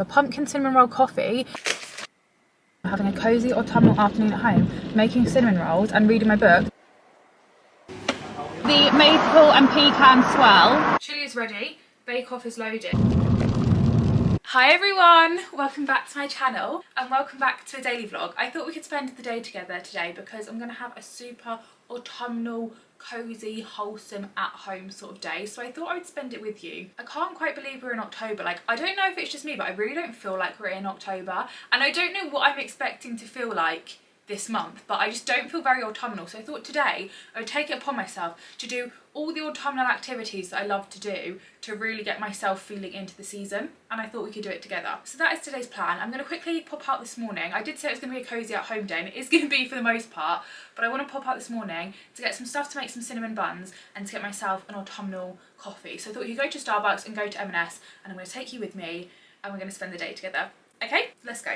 A pumpkin cinnamon roll coffee. Having a cosy autumnal afternoon at home, making cinnamon rolls and reading my book. The maple and pecan swirl. Chili is ready, bake off is loaded. Hi everyone, welcome back to my channel and welcome back to a daily vlog. I thought we could spend the day together today because I'm going to have a super autumnal, cozy, wholesome, at home sort of day, so I thought I would spend it with you. I can't quite believe we're in October. Like, I don't know if it's just me, but I really don't feel like we're in October, and I don't know what I'm expecting to feel like this month, but I just don't feel very autumnal. So I thought today I would take it upon myself to do all the autumnal activities that I love to do to really get myself feeling into the season, and I thought we could do it together. So that is today's plan. I'm going to quickly pop out this morning. I did say it was going to be a cozy at home day, and it is going to be for the most part, but I want to pop out this morning to get some stuff to make some cinnamon buns and to get myself an autumnal coffee. So I thought we could go to Starbucks and go to M&S, and I'm going to take you with me and we're going to spend the day together. Okay, let's go.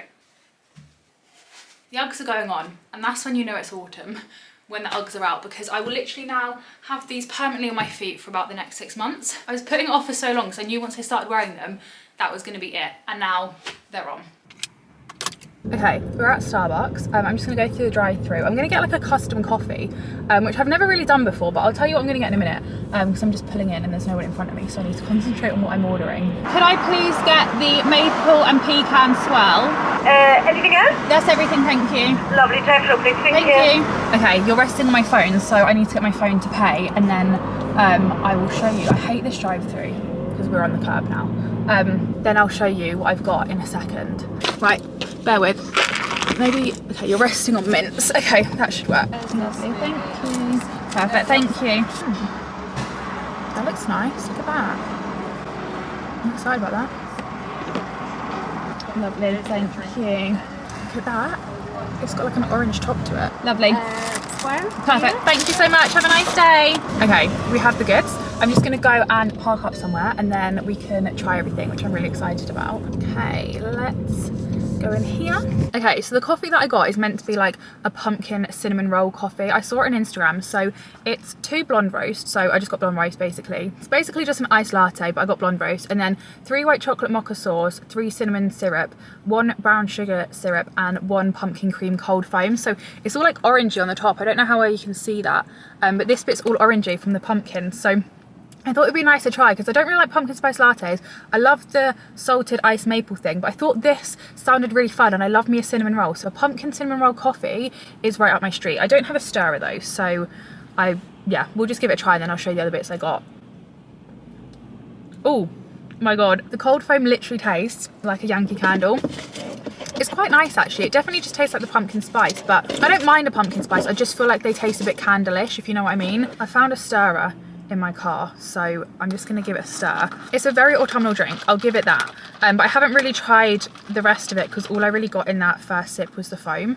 The Uggs are going on, and that's when you know it's autumn, when the Uggs are out, because I will literally now have these permanently on my feet for about the next 6 months. I was putting it off for so long because I knew once I started wearing them, that was going to be it, and now they're on. Okay, we're at Starbucks. I'm just going to go through the drive-thru. I'm going to get like a custom coffee, which I've never really done before, but I'll tell you what I'm going to get in a minute, because I'm just pulling in and there's no one in front of me, so I need to concentrate on what I'm ordering. Could I please get the maple and pecan swirl? Anything else? That's everything, thank you. Lovely, time for please. Thank you. Okay, you're resting on my phone, so I need to get my phone to pay, and then I will show you. I hate this drive-thru because we're on the curb now. Then I'll show you what I've got in a second. Right, bear with. Maybe, okay, you're resting on mints. Okay, that should work. Lovely, thank you. Perfect, thank you. That looks nice, look at that. I'm excited about that. Lovely, thank you. Look at that. It's got like an orange top to it. Lovely. Perfect, thank you so much. Have a nice day. Okay, we have the goods. I'm just gonna go and park up somewhere and then we can try everything, which I'm really excited about. Okay, let's go in here. Okay, so the coffee that I got is meant to be like a pumpkin cinnamon roll coffee. I saw it on Instagram, so it's 2 blonde roast, so I just got blonde roast basically. It's basically just an iced latte, but I got blonde roast, and then 3 white chocolate mocha sauce, 3 cinnamon syrup, 1 brown sugar syrup, and 1 pumpkin cream cold foam. So it's all like orangey on the top. I don't know how well you can see that, but this bit's all orangey from the pumpkin, so I thought it'd be nice to try because I don't really like pumpkin spice lattes. I love the salted iced maple thing, but I thought this sounded really fun, and I love me a cinnamon roll. So a pumpkin cinnamon roll coffee is right up my street. I don't have a stirrer though, so yeah, we'll just give it a try and then I'll show you the other bits I got. Oh my God, the cold foam literally tastes like a Yankee Candle. It's quite nice actually. It definitely just tastes like the pumpkin spice, but I don't mind a pumpkin spice. I just feel like they taste a bit candleish, if you know what I mean. I found a stirrer in my car, so I'm just gonna give it a stir. It's a very autumnal drink, I'll give it that, but I haven't really tried the rest of it because all I really got in that first sip was the foam.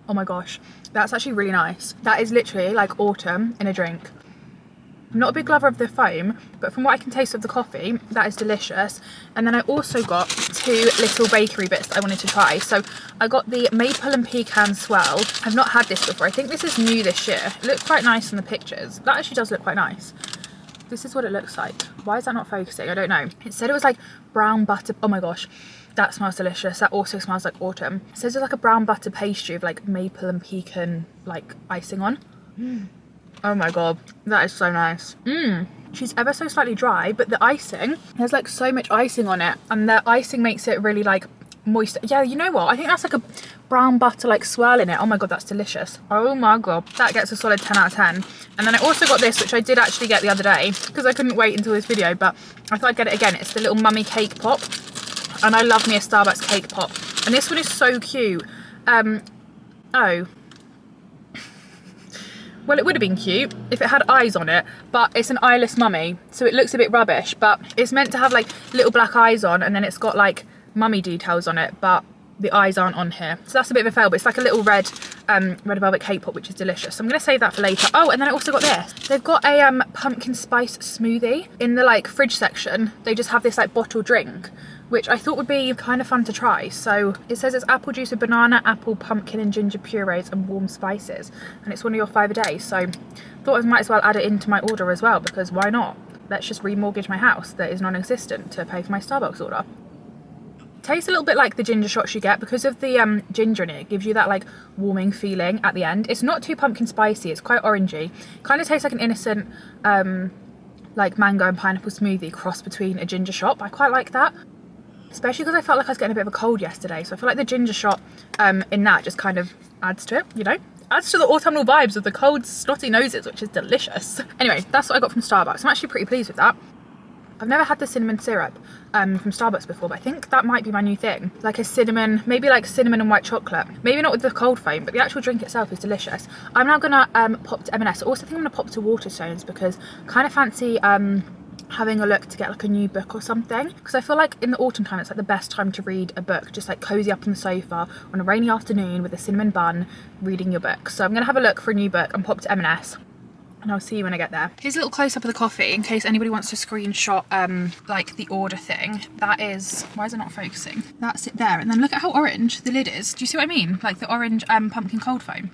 Oh my gosh, that's actually really nice. That is literally like autumn in a drink. I'm not a big lover of the foam, but from what I can taste of the coffee, that is delicious. And then I also got 2 little bakery bits that I wanted to try. So I got the maple and pecan swirl. I've not had this before. I think this is new this year. It looks quite nice in the pictures. That actually does look quite nice. This is what it looks like. Why is that not focusing? I don't know. It said it was like brown butter. Oh my gosh, that smells delicious. That also smells like autumn. It says it's like a brown butter pastry with like maple and pecan like icing on. Oh my God, that is so nice. She's ever so slightly dry, but the icing, there's like so much icing on it, and the icing makes it really like moist. Yeah, you know what? I think that's like a brown butter like swirl in it. Oh my God, that's delicious. Oh my God, that gets a solid 10 out of 10. And then I also got this, which I did actually get the other day because I couldn't wait until this video, but I thought I'd get it again. It's the little mummy cake pop, and I love me a Starbucks cake pop. And this one is so cute. Oh. Well, it would have been cute if it had eyes on it, but it's an eyeless mummy, so it looks a bit rubbish, but it's meant to have like little black eyes on, and then it's got like mummy details on it, but the eyes aren't on here. So that's a bit of a fail, but it's like a little red velvet cake pop, which is delicious. So I'm gonna save that for later. Oh, and then I also got this. They've got a pumpkin spice smoothie in the like fridge section. They just have this like bottled drink, which I thought would be kind of fun to try. So it says it's apple juice with banana, apple, pumpkin and ginger purees and warm spices, and it's one of your 5 a day. So I thought I might as well add it into my order as well, because why not? Let's just remortgage my house that is non-existent to pay for my Starbucks order. Tastes a little bit like the ginger shots you get because of the ginger in it. It gives you that like warming feeling at the end. It's not too pumpkin spicy, it's quite orangey. Kind of tastes like an innocent like mango and pineapple smoothie cross between a ginger shot. I quite like that, especially because I felt like I was getting a bit of a cold yesterday, so I feel like the ginger shot in that just kind of adds to it, you know, adds to the autumnal vibes of the cold snotty noses, which is delicious. Anyway, that's what I got from Starbucks. I'm actually pretty pleased with that. I've never had the cinnamon syrup from Starbucks before, but I think that might be my new thing. Like a cinnamon, maybe like cinnamon and white chocolate. Maybe not with the cold foam, but the actual drink itself is delicious. I'm now gonna pop to M&S. I also think I'm gonna pop to Waterstones because I kind of fancy having a look to get like a new book or something, because I feel like in the autumn time it's like the best time to read a book, just like cozy up on the sofa on a rainy afternoon with a cinnamon bun reading your book. So I'm gonna have a look for a new book and pop to M&S. And I'll see you when I get there. Here's a little close-up of the coffee in case anybody wants to screenshot like the order thing. That is, why is it not focusing? That's it there. And then look at how orange the lid is. Do you see what I mean? Like the orange pumpkin cold foam.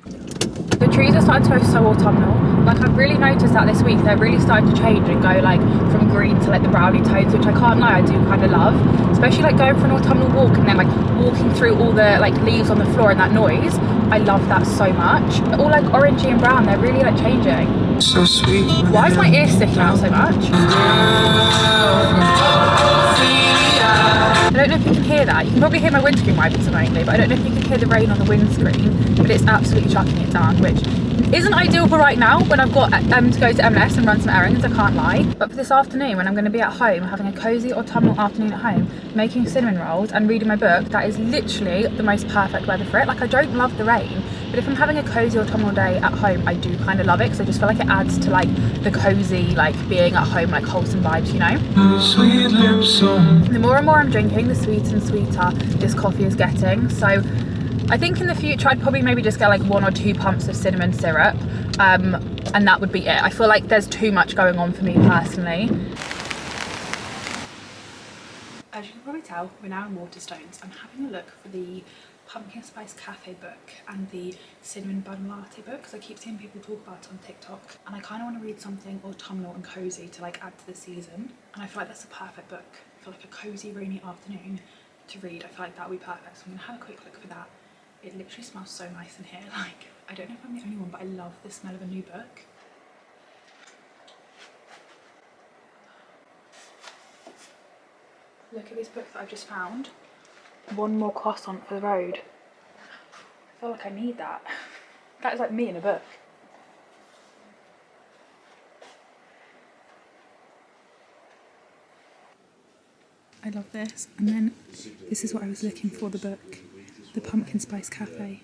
The trees are starting to go so autumnal. Like I've really noticed that this week they're really starting to change and go like from green to like the brownie tones, which I can't lie, I do kind of love. Especially like going for an autumnal walk and then like walking through all the like leaves on the floor and that noise. I love that so much. They're all like orangey and brown, they're really like changing. So sweet. Why is my ear sticking out so much? I don't know if you can hear that. You can probably hear my windscreen wipers annoyingly, but I don't know if you can hear the rain on the windscreen, but it's absolutely chucking it down, which isn't ideal for right now when I've got to go to M&S and run some errands, I can't lie. But for this afternoon when I'm going to be at home, having a cosy autumnal afternoon at home, making cinnamon rolls and reading my book, that is literally the most perfect weather for it. Like I don't love the rain, but if I'm having a cosy autumnal day at home, I do kind of love it because I just feel like it adds to like the cosy, like being at home, like wholesome vibes, you know? The more and more I'm drinking, the sweeter and sweeter this coffee is getting. So I think in the future I'd probably maybe just get like 1 or 2 pumps of cinnamon syrup and that would be it. I feel like there's too much going on for me personally. As you can probably tell, we're now in Waterstones. I'm having a look for the pumpkin spice cafe book and the cinnamon bun latte book because I keep seeing people talk about it on TikTok, and I kind of want to read something autumnal and cozy to like add to the season, and I feel like that's the perfect book for like a cozy rainy afternoon to read. I feel like that would be perfect, so I'm gonna have a quick look for that. It literally smells so nice in here. Like, I don't know if I'm the only one, but I love the smell of a new book. Look at this book that I've just found. One more croissant for the road. I feel like I need that. That is like me in a book. I love this. And then this is what I was looking for, the book. The Pumpkin Spice Cafe.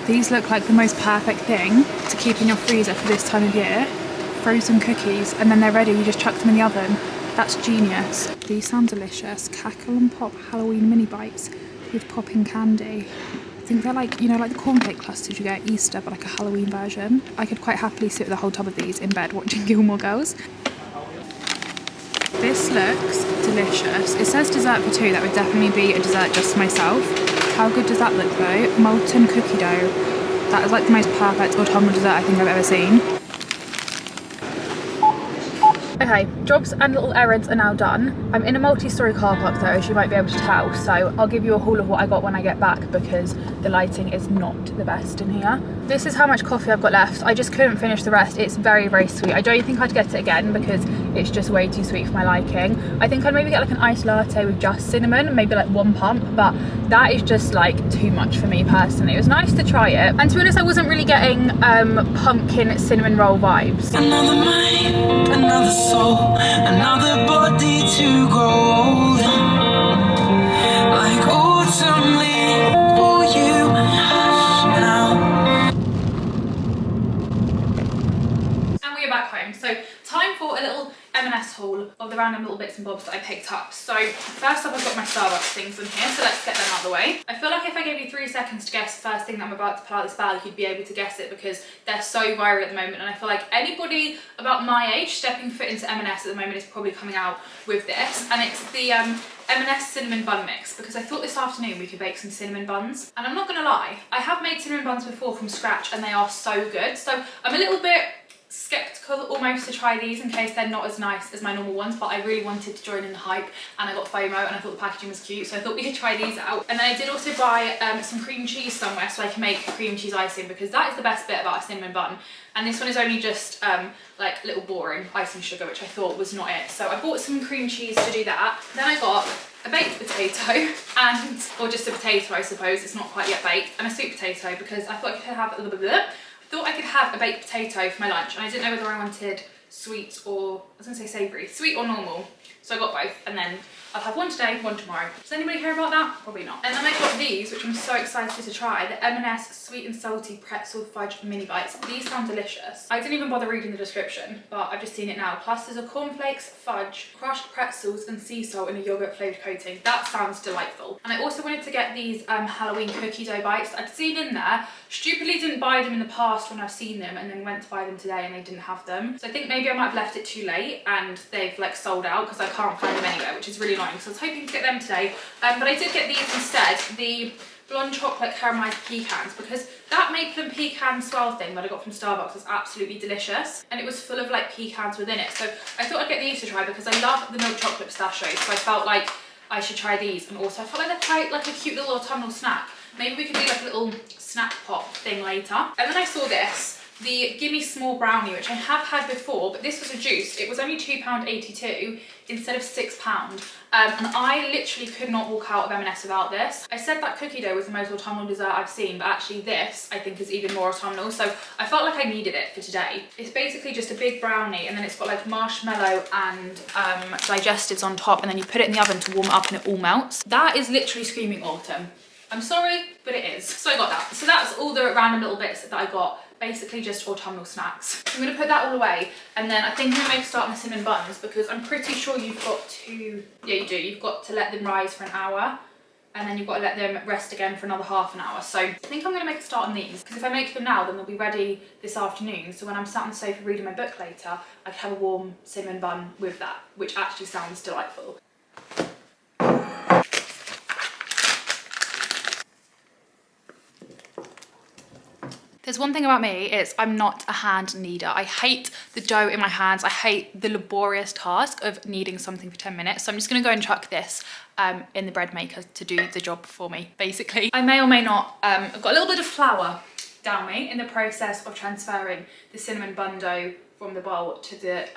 These look like the most perfect thing to keep in your freezer for this time of year. Frozen cookies, and then they're ready, you just chuck them in the oven. That's genius. These sound delicious. Cackle and Pop Halloween mini bites with popping candy. I think they're like, you know, like the cornflake clusters you get at Easter, but like a Halloween version. I could quite happily sit with a whole tub of these in bed watching Gilmore Girls. This looks delicious. It says dessert for 2. That would definitely be a dessert just for myself. How good does that look though? Molten cookie dough. That is like the most perfect autumnal dessert I think I've ever seen. Okay, jobs and little errands are now done. I'm in a multi-storey car park though, as you might be able to tell, so I'll give you a haul of what I got when I get back because the lighting is not the best in here. This is how much coffee I've got left. I just couldn't finish the rest. It's very, very sweet. I don't think I'd get it again because it's just way too sweet for my liking. I think I'd maybe get like an iced latte with just cinnamon, maybe like 1 pump, but that is just like too much for me personally. It was nice to try it, and to be honest, I wasn't really getting pumpkin cinnamon roll vibes. Another mind, another soul, another body to grow old. Like autumn leaves for you, hush now. And we are back home, so time for a little M&S haul of the random little bits and bobs that I picked up. So first up, I've got my Starbucks things in here, so let's get them out of the way. I feel like if I gave you 3 seconds to guess the first thing that I'm about to pull out of this bag, you'd be able to guess it because they're so viral at the moment, and I feel like anybody about my age stepping foot into M&S at the moment is probably coming out with this, and it's the M&S cinnamon bun mix, because I thought this afternoon we could bake some cinnamon buns, and I'm not gonna lie, I have made cinnamon buns before from scratch and they are so good, so I'm a little bit skeptical almost to try these in case they're not as nice as my normal ones, but I really wanted to join in the hype and I got FOMO and I thought the packaging was cute, so I thought we could try these out. And then I did also buy some cream cheese somewhere so I can make cream cheese icing, because that is the best bit about a cinnamon bun. And this one is only just like little boring icing sugar, which I thought was not it. So I bought some cream cheese to do that. Then I got a baked potato and, or just a potato I suppose, it's not quite yet baked, and a sweet potato because I thought I could have a little bit, thought I could have a baked potato for my lunch, and I didn't know whether I wanted sweet or, I was gonna say savoury, sweet or normal. So I got both, and then I'll have one today, one tomorrow. Does anybody care about that? Probably not. And then I got these, which I'm so excited to try, the M&S Sweet and Salty Pretzel Fudge Mini Bites. These sound delicious. I didn't even bother reading the description, but I've just seen it now. Plus there's a cornflakes, fudge, crushed pretzels and sea salt in a yogurt flavoured coating. That sounds delightful. And I also wanted to get these Halloween cookie dough bites. I'd seen in there, stupidly didn't buy them in the past when I've seen them, and then went to buy them today and they didn't have them. So I think maybe I might have left it too late and they've like sold out because I can't find them anywhere, which is really annoying. So I was hoping to get them today, but I did get these instead, the blonde chocolate caramelised pecans, because that maple and pecan swirl thing that I got from Starbucks was absolutely delicious, and it was full of like pecans within it. So I thought I'd get these to try because I love the milk chocolate pistachios, so I felt like I should try these, and also I felt like they're quite like a cute little autumnal snack. Maybe we could do like a little snack pop thing later. And then I saw this, the Gimme Small Brownie, which I have had before, but this was reduced. It was only £2.82 instead of £6. And I literally could not walk out of M&S without this. I said that cookie dough was the most autumnal dessert I've seen, but actually this I think is even more autumnal, so I felt like I needed it for today. It's basically just a big brownie, and then it's got like marshmallow and digestives on top, and then you put it in the oven to warm it up and it all melts. That is literally screaming autumn. I'm sorry, but it is. So I got that. So that's all the random little bits that I got. Basically just autumnal snacks. I'm gonna put that all away, and then I think I'm gonna make a start on the cinnamon buns, because I'm pretty sure you've got to, yeah you do, you've got to let them rise for an hour, and then you've got to let them rest again for another half an hour. So I think I'm gonna make a start on these, because if I make them now, then they'll be ready this afternoon. So when I'm sat on the sofa reading my book later, I can have a warm cinnamon bun with that, which actually sounds delightful. There's one thing about me, it's I'm not a hand kneader. I hate the dough in my hands. I hate the laborious task of kneading something for 10 minutes. So I'm just gonna go and chuck this in the bread maker to do the job for me, basically. I may or may not, I've got a little bit of flour down me in the process of transferring the cinnamon bun dough from the bowl to the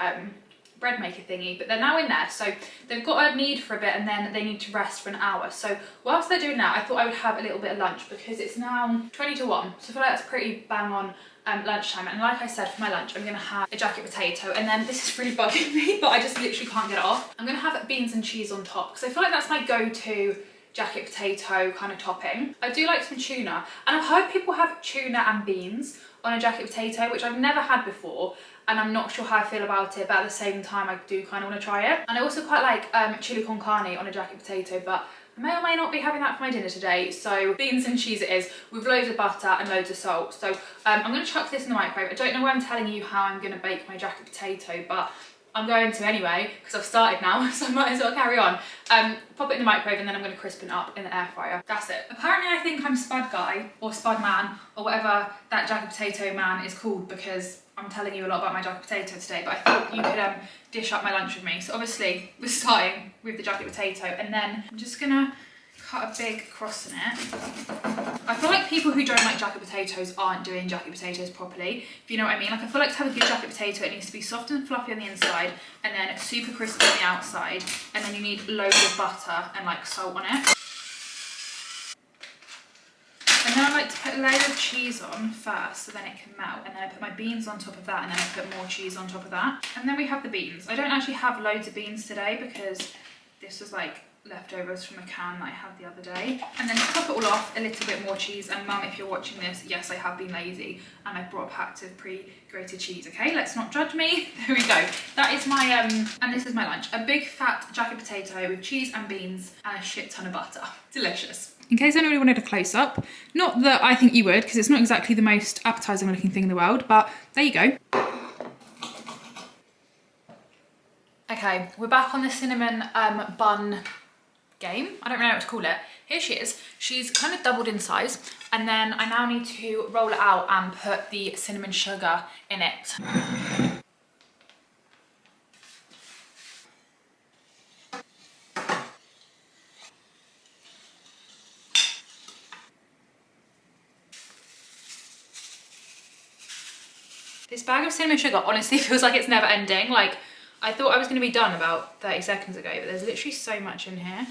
bread maker thingy, but they're now in there, so they've got to knead for a bit and then they need to rest for an hour. So whilst they're doing that, I thought I would have a little bit of lunch, because it's now 20 to 1, so I feel like that's pretty bang on lunchtime. And like I said, for my lunch I'm gonna have a jacket potato, and then this is really bugging me, but I just literally can't get it off. I'm gonna have beans and cheese on top, because I feel like that's my go-to jacket potato kind of topping. I do like some tuna, and I've heard people have tuna and beans on a jacket potato, which I've never had before, and I'm not sure how I feel about it, but at the same time I do kind of want to try it. And I also quite like chili con carne on a jacket potato, but I may or may not be having that for my dinner today. So beans and cheese it is, with loads of butter and loads of salt. So I'm going to chuck this in the microwave. I don't know why I'm telling you how I'm going to bake my jacket potato, but I'm going to anyway, because I've started now, so I might as well carry on. Pop it in the microwave, and then I'm going to crispen it up in the air fryer. That's it. Apparently I think I'm Spud Guy, or Spud Man, or whatever that jacket potato man is called, because I'm telling you a lot about my jacket potato today, but I thought you could dish up my lunch with me. So obviously we're starting with the jacket potato, and then I'm just gonna cut a big cross in it. I feel like people who don't like jacket potatoes aren't doing jacket potatoes properly, if you know what I mean. Like I feel like to have a good jacket potato, it needs to be soft and fluffy on the inside, and then super crispy on the outside, and then you need loads of butter and like salt on it. And then I like to put a layer of cheese on first, so then it can melt, and then I put my beans on top of that, and then I put more cheese on top of that. And then we have the beans. I don't actually have loads of beans today, because this was like leftovers from a can that I had the other day. And then to top it all off, a little bit more cheese. And mum, if you're watching this, yes, I have been lazy, and I've brought a pack of pre-grated cheese, okay? Let's not judge me. There we go. That is my, and this is my lunch. A big fat jacket potato with cheese and beans and a shit ton of butter. Delicious. In case anybody wanted a close-up, not that I think you would, because it's not exactly the most appetizing looking thing in the world, but there you go. Okay, we're back on the cinnamon bun game. I don't really know what to call it. Here she is. She's kind of doubled in size, and then I now need to roll it out and put the cinnamon sugar in it. This bag of cinnamon sugar honestly feels like it's never ending. Like, I thought I was going to be done about 30 seconds ago, but there's literally so much in here.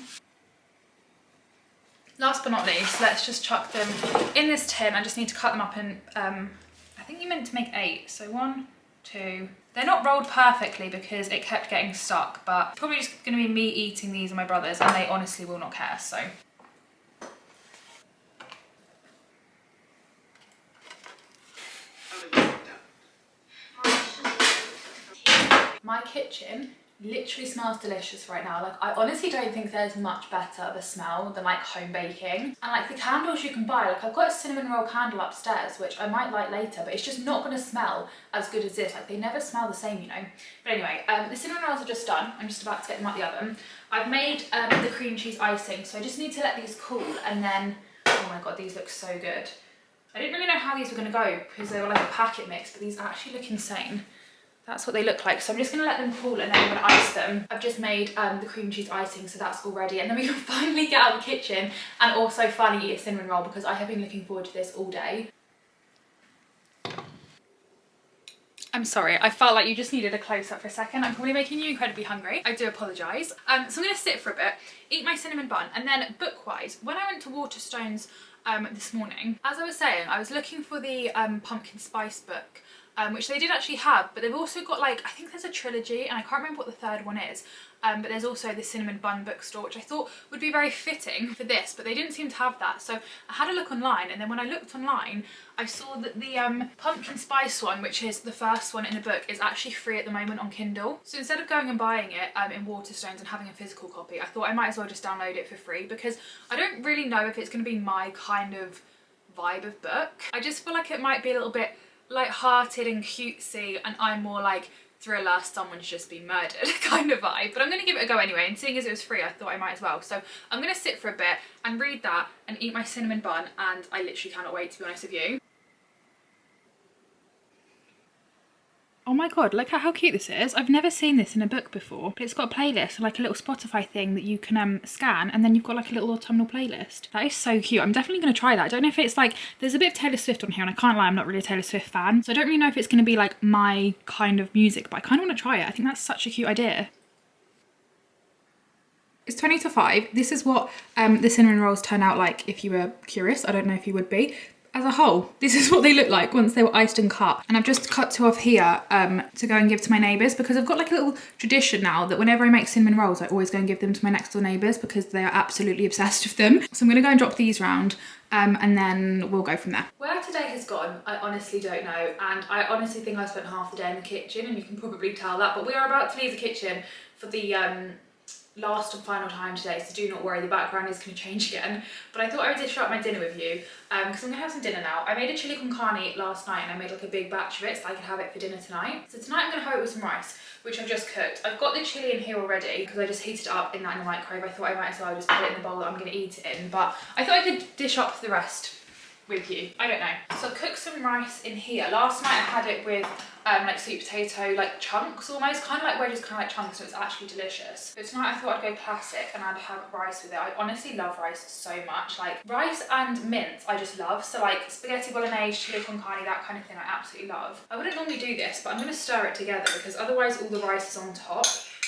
Last but not least, let's just chuck them in this tin. I just need to cut them up in, I think you meant to make 8. So 1, 2. They're not rolled perfectly because it kept getting stuck, but it's probably just going to be me eating these and my brothers, and they honestly will not care, so. My kitchen literally smells delicious right now. Like, I honestly don't think there's much better of a smell than like home baking. And like the candles you can buy, like I've got a cinnamon roll candle upstairs, which I might light later, but it's just not gonna smell as good as this. Like, they never smell the same, you know. But anyway, the cinnamon rolls are just done. I'm just about to get them out the oven. I've made the cream cheese icing, so I just need to let these cool, and then, oh my God, these look so good. I didn't really know how these were gonna go because they were like a packet mix, but these actually look insane. That's what they look like. So I'm just gonna let them cool, and then I'm gonna ice them. I've just made the cream cheese icing, so that's all ready. And then we can finally get out of the kitchen and also finally eat a cinnamon roll, because I have been looking forward to this all day. I'm sorry, I felt like you just needed a close-up for a second. I'm probably making you incredibly hungry. I do apologise. So I'm gonna sit for a bit, eat my cinnamon bun, and then book-wise, when I went to Waterstones this morning, as I was saying, I was looking for the pumpkin spice book, which they did actually have, but they've also got, like, I think there's a trilogy, and I can't remember what the third one is, but there's also the cinnamon bun bookstore, which I thought would be very fitting for this, but they didn't seem to have that. So I had a look online, and then when I looked online, I saw that the pumpkin spice one, which is the first one in the book, is actually free at the moment on Kindle. So instead of going and buying it in Waterstones and having a physical copy, I thought I might as well just download it for free, because I don't really know if it's going to be my kind of vibe of book. I just feel like it might be a little bit light-hearted and cutesy, and I'm more like thriller, someone's just been murdered kind of vibe. But I'm gonna give it a go anyway, and seeing as it was free, I thought I might as well. So I'm gonna sit for a bit and read that and eat my cinnamon bun, and I literally cannot wait, to be honest with you. Oh my God, look at how cute this is. I've never seen this in a book before, but it's got a playlist, like a little Spotify thing that you can scan, and then you've got like a little autumnal playlist. That is so cute. I'm definitely going to try that. I don't know if it's like, there's a bit of Taylor Swift on here, and I can't lie, I'm not really a Taylor Swift fan, so I don't really know if it's going to be like my kind of music, but I kind of want to try it. I think that's such a cute idea. It's 20 to 5. This is what the cinnamon rolls turn out like, if you were curious. I don't know if you would be. As a whole, this is what they look like once they were iced and cut. And I've just cut 2 off here to go and give to my neighbours, because I've got like a little tradition now that whenever I make cinnamon rolls, I always go and give them to my next door neighbours, because they are absolutely obsessed with them. So I'm gonna go and drop these round and then we'll go from there. Where today has gone, I honestly don't know. And I honestly think I spent half the day in the kitchen, and you can probably tell that, but we are about to leave the kitchen for the last and final time today, so do not worry, the background is going to change again. But I thought I would dish up my dinner with you, because I'm going to have some dinner now. I made a chili con carne last night, and I made like a big batch of it so I could have it for dinner tonight. So tonight I'm going to have it with some rice, which I've just cooked. I've got the chili in here already, because I just heated it up in the microwave. I thought I might as well just put it in the bowl that I'm going to eat it in, but I thought I could dish up the rest with you. I don't know. So I cooked some rice in here. Last night I had it with like sweet potato, like chunks almost, kind of like wedges, kind of like chunks, so it's actually delicious. But tonight I thought I'd go classic and I'd have rice with it. I honestly love rice so much. Like rice and mince I just love. So like spaghetti bolognese, chili con carne, that kind of thing I absolutely love. I wouldn't normally do this, but I'm going to stir it together, because otherwise all the rice is on top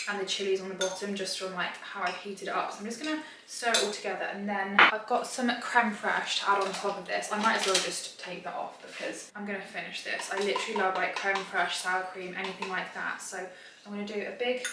and the chili's on the bottom, just from like how I've heated it up. So I'm just gonna stir it all together, and then I've got some creme fraiche to add on top of this. I might as well just take that off, because I'm gonna finish this. I literally love like creme fraiche, sour cream, anything like that. So I'm gonna do a big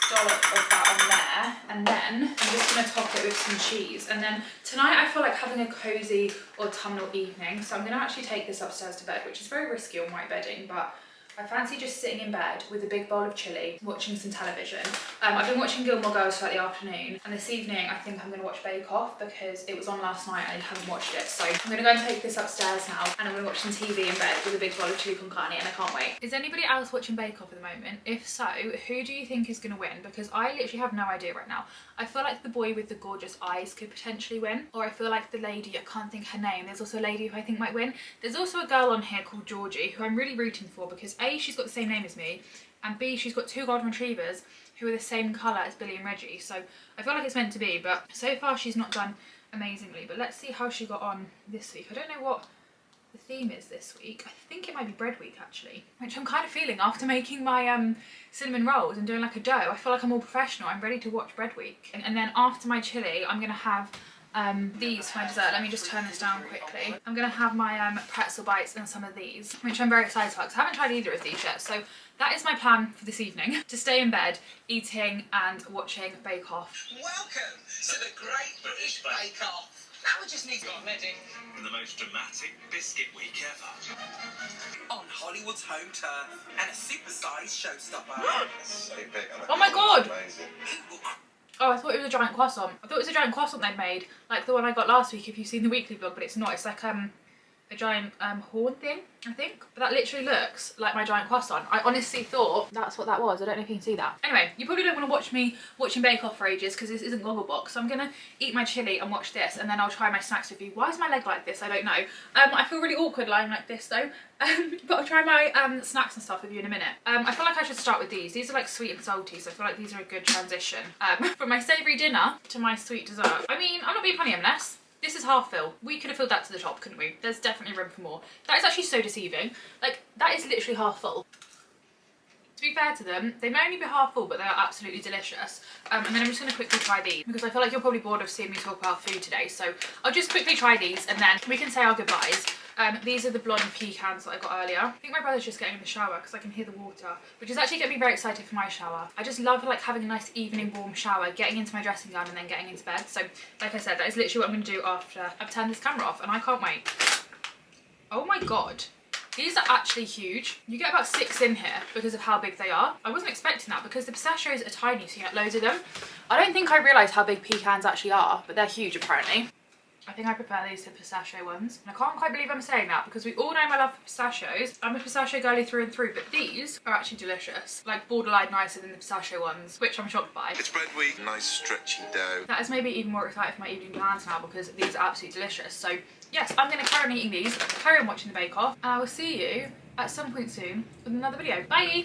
dollop of that on there, and then I'm just gonna top it with some cheese. And then tonight I feel like having a cozy autumnal evening, so I'm gonna actually take this upstairs to bed, which is very risky on white bedding, but I fancy just sitting in bed with a big bowl of chilli, watching some television. I've been watching Gilmore Girls throughout the afternoon, and this evening I think I'm going to watch Bake Off because it was on last night and I haven't watched it. So I'm going to go and take this upstairs now, and I'm going to watch some TV in bed with a big bowl of chili con carne, and I can't wait. Is anybody else watching Bake Off at the moment? If so, who do you think is going to win? Because I literally have no idea right now. I feel like the boy with the gorgeous eyes could potentially win, or I feel like the lady, I can't think her name, there's also a lady who I think might win. There's also a girl on here called Georgie who I'm really rooting for because A, she's got the same name as me, and B, she's got 2 golden retrievers who are the same colour as Billy and Reggie, so I feel like it's meant to be, but so far she's not done amazingly. But let's see how she got on this week. I don't know what the theme is this week. I think it might be bread week actually, which I'm kind of feeling after making my cinnamon rolls and doing like a dough. I feel like I'm all professional. I'm ready to watch bread week. And then after my chili, I'm gonna have these for my dessert. Let me just turn this down quickly. I'm gonna have my pretzel bites and some of these, which I'm very excited about because I haven't tried either of these yet. So that is my plan for this evening, to stay in bed, eating and watching Bake Off. Welcome to the Great British Bake Off. Now we just need to get ready. The most dramatic biscuit week ever. On Hollywood's home turf and a supersized showstopper. Oh my god! Amazing. Oh, I thought it was a giant croissant. I thought it was a giant croissant they'd made, like the one I got last week if you've seen the weekly vlog, but it's not. It's like a giant horn thing, I think. But that literally looks like my giant croissant. I honestly thought that's what that was. I don't know if you can see that. Anyway, you probably don't want to watch me watching Bake Off for ages because this isn't Gogglebox. So I'm gonna eat my chili and watch this, and then I'll try my snacks with you. Why is my leg like this? I don't know. I feel really awkward lying like this though. But I'll try my snacks and stuff with you in a minute. I feel like I should start with these. These are like sweet and salty, so I feel like these are a good transition from my savoury dinner to my sweet dessert. I mean, I'm not being funny, unless this is half full. We could have filled that to the top, couldn't we? There's definitely room for more. That is actually so deceiving. Like, that is literally half full. To be fair to them, they may only be half full, but they are absolutely delicious. And then I'm just going to quickly try these because I feel like you're probably bored of seeing me talk about food today. So I'll just quickly try these and then we can say our goodbyes. These are the blonde pecans that I got earlier. I think my brother's just getting in the shower because I can hear the water, which is actually getting me very excited for my shower. I just love like having a nice evening warm shower, getting into my dressing gown and then getting into bed. So like I said, that is literally what I'm going to do after I've turned this camera off, and I can't wait. Oh my god. These are actually huge. You get about 6 in here because of how big they are. I wasn't expecting that because the pistachios are tiny, so you get loads of them. I don't think I realised how big pecans actually are, but they're huge apparently. I think I prefer these to the pistachio ones. And I can't quite believe I'm saying that because we all know my love for pistachios. I'm a pistachio girly through and through, but these are actually delicious. Like borderline nicer than the pistachio ones, which I'm shocked by. It's bread week. Nice stretchy dough. That is maybe even more excited for my evening plans now because these are absolutely delicious. So yes, I'm going to carry on eating these, carry on watching the Bake Off, and I will see you at some point soon with another video. Bye!